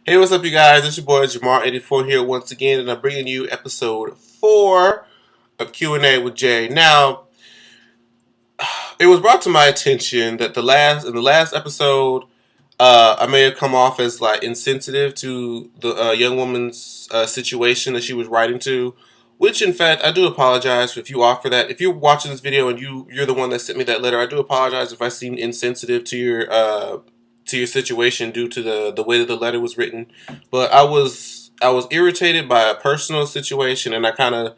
Hey, what's up, you guys? It's your boy Jamar84 here once again, and I'm bringing you episode 4 of Q&A with Jay. Now, it was brought to my attention that in the last episode, I may have come off as like insensitive to the young woman's situation that she was writing to, which in fact I do apologize if you offer that. If you're watching this video and you're the one that sent me that letter, I do apologize if I seem insensitive to your situation due to the way that the letter was written. But I was irritated by a personal situation, and I kind of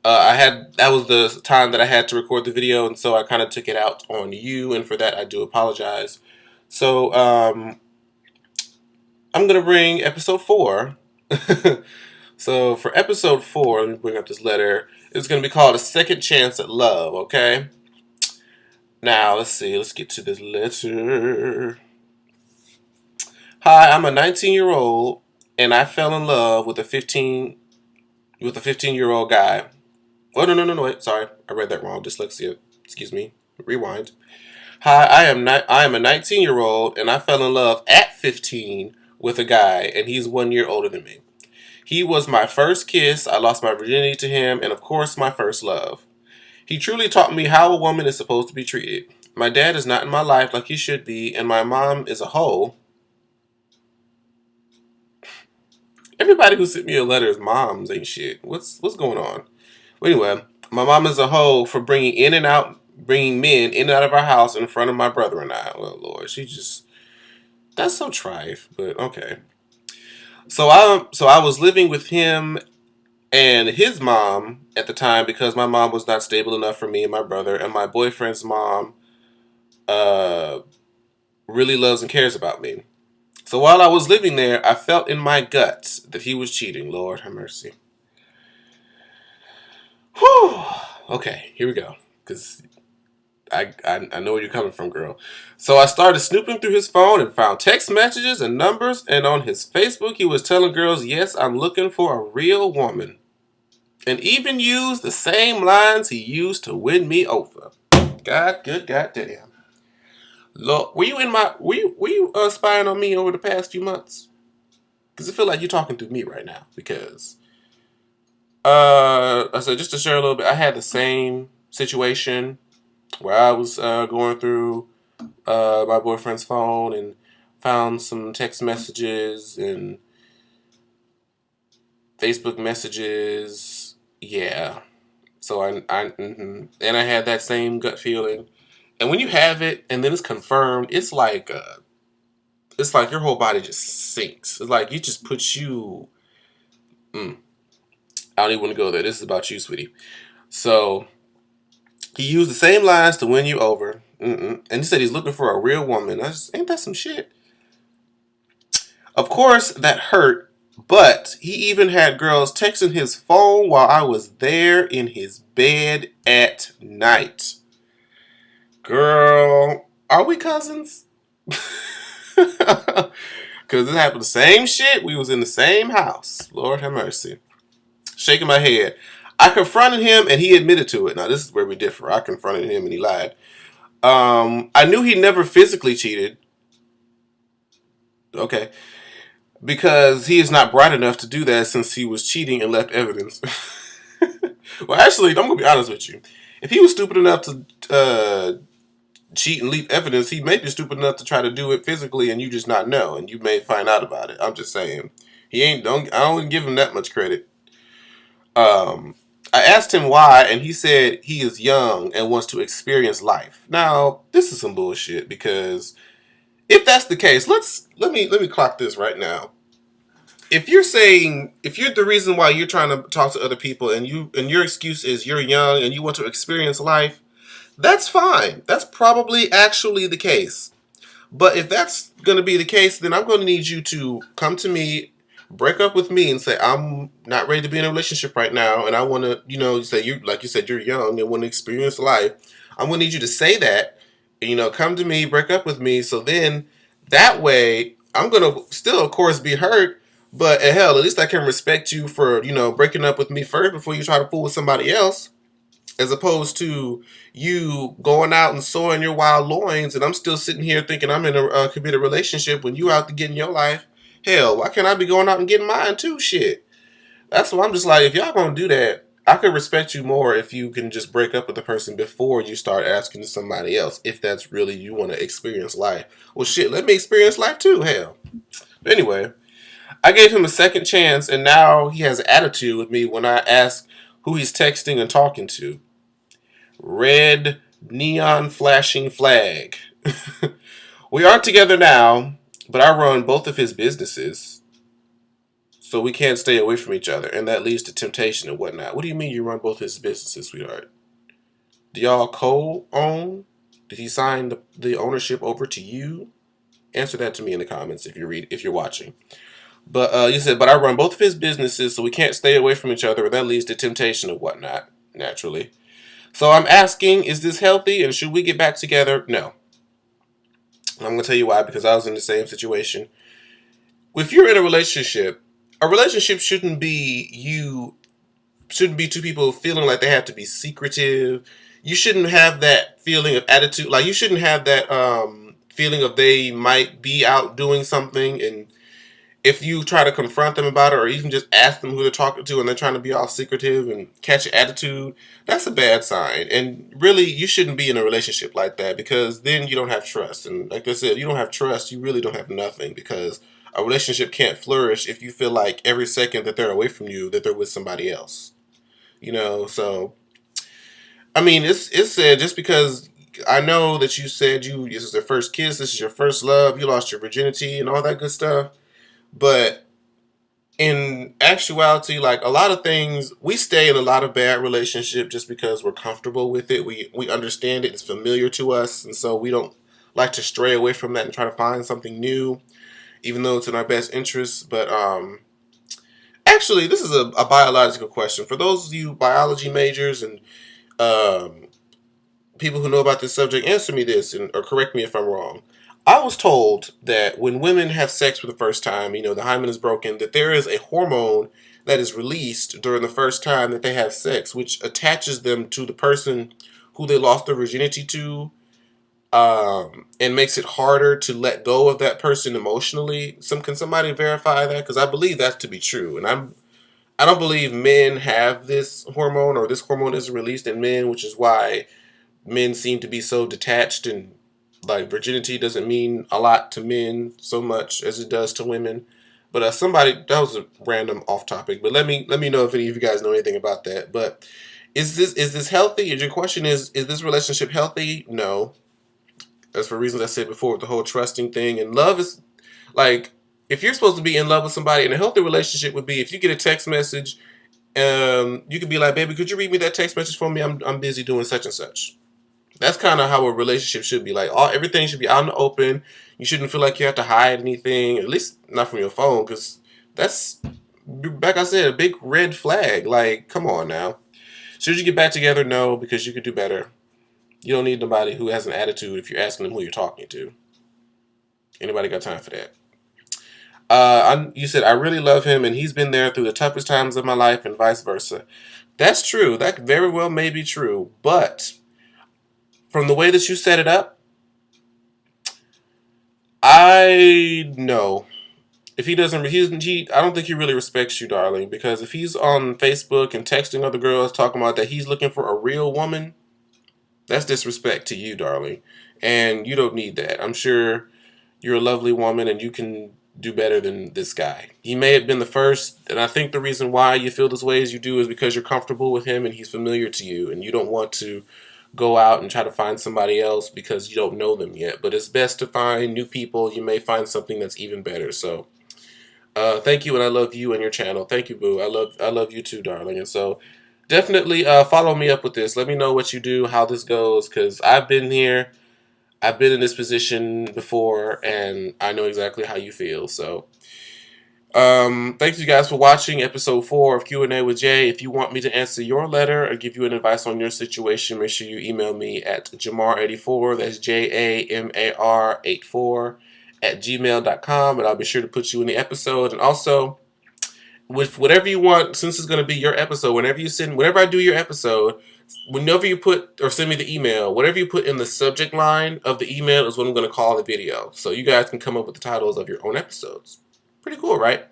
I had that was the time that I had to record the video, and so I kind of took it out on you, and for that I do apologize. So I'm gonna bring episode 4. So for episode 4, let me bring up this letter. It's gonna be called "A Second Chance at Love." Okay. Now let's see. Let's get to this letter. Hi, I'm a 19-year-old, and I fell in love with a 15-year-old guy. Oh, no, wait, sorry, I read that wrong. Dyslexia. Excuse me. Rewind. Hi, I am a 19-year-old, and I fell in love at 15 with a guy, and he's 1 year older than me. He was my first kiss. I lost my virginity to him, and of course, my first love. He truly taught me how a woman is supposed to be treated. My dad is not in my life like he should be, and my mom is a hoe. Everybody who sent me a letter is moms ain't shit. What's going on? Well, anyway, my mom is a hoe for bringing men in and out of our house in front of my brother and I. Well, Lord, that's so trite, but okay. So I was living with him and his mom at the time because my mom was not stable enough for me and my brother, and my boyfriend's mom uh really loves and cares about me. So while I was living there, I felt in my guts that he was cheating. Lord have mercy. Whew. Okay, here we go. Because I know where you're coming from, girl. So I started snooping through his phone and found text messages and numbers, and on his Facebook, he was telling girls, yes, I'm looking for a real woman. And even used the same lines he used to win me over. Goddamn. Look, were you spying on me over the past few months? Because I feel like you're talking through me right now. Because I said, just to share a little bit, I had the same situation where I was going through my boyfriend's phone and found some text messages and Facebook messages. Yeah. So and I had that same gut feeling. And when you have it and then it's confirmed, it's like your whole body just sinks. It's like it just puts you. Mm, I don't even want to go there. This is about you, sweetie. So he used the same lines to win you over. And he said he's looking for a real woman. Ain't that some shit? Of course, that hurt, but he even had girls texting his phone while I was there in his bed at night. Girl, are we cousins? Because it happened the same shit. We was in the same house. Lord have mercy. Shaking my head. I confronted him and he admitted to it. Now, this is where we differ. I confronted him and he lied. I knew he never physically cheated. Okay. Because he is not bright enough to do that since he was cheating and left evidence. Well, actually, I'm going to be honest with you. If he was stupid enough to cheat and leave evidence, he may be stupid enough to try to do it physically and you just not know, and you may find out about it. I'm just saying. I don't give him that much credit. Um, I asked him why, and he said he is young and wants to experience life. Now, this is some bullshit because if that's the case, let me clock this right now. If you're the reason why you're trying to talk to other people and your excuse is you're young and you want to experience life, that's fine. That's probably actually the case. But if that's going to be the case, then I'm going to need you to come to me, break up with me, and say I'm not ready to be in a relationship right now, and I want to, say you like you said you're young and want to experience life. I'm going to need you to say that, and, come to me, break up with me, so then that way I'm going to still, of course, be hurt. But hell, at least I can respect you for breaking up with me first before you try to fool with somebody else, as opposed to you going out and sowing your wild loins, and I'm still sitting here thinking I'm in a committed relationship when you out to get in your life Hell, why can't I be going out and getting mine too? Shit. That's why I'm just like, if y'all gonna do that, I could respect you more if you can just break up with the person before you start asking to somebody else. If that's really you want to experience life. Well, shit, let me experience life too. Hell. But anyway, I gave him a second chance, and now he has attitude with me when I ask who he's texting and talking to. Red neon flashing flag. We aren't together now, but I run both of his businesses, so we can't stay away from each other, and that leads to temptation and whatnot. What do you mean you run both his businesses, sweetheart? Do y'all co-own? Did he sign the ownership over to you? Answer that to me in the comments if you're watching. But you said, but I run both of his businesses, so we can't stay away from each other, and that leads to temptation and whatnot, naturally. So I'm asking, is this healthy, and should we get back together? No. I'm going to tell you why, because I was in the same situation. If you're in a relationship shouldn't be two people feeling like they have to be secretive. You shouldn't have that feeling of attitude. Like, you shouldn't have that feeling of they might be out doing something, and if you try to confront them about it or even just ask them who they're talking to and they're trying to be all secretive and catch your attitude, that's a bad sign. And really, you shouldn't be in a relationship like that, because then you don't have trust. And like I said, you don't have trust, you really don't have nothing, because a relationship can't flourish if you feel like every second that they're away from you that they're with somebody else. So I mean, it's said, just because I know that you said this is your first kiss, this is your first love, you lost your virginity and all that good stuff, but in actuality, like, a lot of things, we stay in a lot of bad relationships just because we're comfortable with it. We understand it, it's familiar to us, and so we don't like to stray away from that and try to find something new, even though it's in our best interest. But actually, this is a biological question for those of you biology majors and um, people who know about this subject. Answer me this, or correct me if I'm wrong. I was told that when women have sex for the first time, the hymen is broken, that there is a hormone that is released during the first time that they have sex, which attaches them to the person who they lost their virginity to, and makes it harder to let go of that person emotionally. Can somebody verify that? Because I believe that to be true, and I don't believe men have this hormone, or this hormone isn't released in men, which is why men seem to be so detached, and like virginity doesn't mean a lot to men so much as it does to women. But that was a random off topic. But let me know if any of you guys know anything about that. But is this healthy? And your question is this relationship healthy? No. That's for reasons I said before, with the whole trusting thing. And love is like, if you're supposed to be in love with somebody, and a healthy relationship would be if you get a text message, you could be like, baby, could you read me that text message for me? I'm busy doing such and such. That's kind of how a relationship should be. Like, everything should be out in the open. You shouldn't feel like you have to hide anything, at least not from your phone, because that's, like I said, a big red flag. Like, come on now. Should you get back together? No, because you could do better. You don't need nobody who has an attitude if you're asking them who you're talking to. Anybody got time for that? You said, I really love him, and he's been there through the toughest times of my life, and vice versa. That's true. That very well may be true. But from the way that you set it up, I know if he doesn't, I don't think he really respects you, darling. Because if he's on Facebook and texting other girls talking about that he's looking for a real woman, that's disrespect to you, darling. And you don't need that. I'm sure you're a lovely woman and you can do better than this guy. He may have been the first, and I think the reason why you feel this way as you do is because you're comfortable with him and he's familiar to you, and you don't want to go out and try to find somebody else because you don't know them yet. But it's best to find new people. You may find something that's even better. So thank you, and I love you and your channel. Thank you, boo. I love you too, darling. And so definitely follow me up with this. Let me know what you do, how this goes, because I've been here. I've been in this position before, and I know exactly how you feel. So thanks you guys for watching episode 4 of Q&A with Jay. If you want me to answer your letter or give you an advice on your situation, make sure you email me at Jamar84, that's JAMAR 84 at gmail.com, and I'll be sure to put you in the episode. And also, with whatever you want, since it's going to be your episode, whenever I do your episode, whenever you put or send me the email, whatever you put in the subject line of the email is what I'm going to call the video. So you guys can come up with the titles of your own episodes. Pretty cool, right?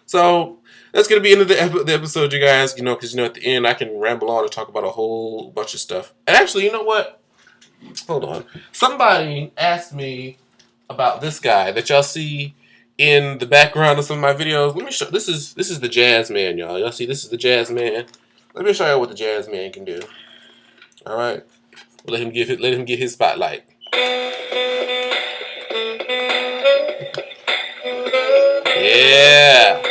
So that's gonna be into the episode, you guys. You know, because at the end I can ramble on and talk about a whole bunch of stuff. And actually, you know what? Hold on. Somebody asked me about this guy that y'all see in the background of some of my videos. Let me show. This is the Jazz Man, y'all. Y'all see, this is the Jazz Man. Let me show you what the Jazz Man can do. All right. Let him get his spotlight. Yeah.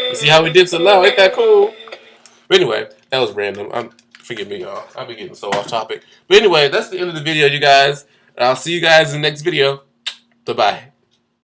You see how he dips it low? Ain't that cool? But anyway, that was random. Forgive me, y'all. I'll be getting so off topic. But anyway, that's the end of the video, you guys. I'll see you guys in the next video. Bye-bye.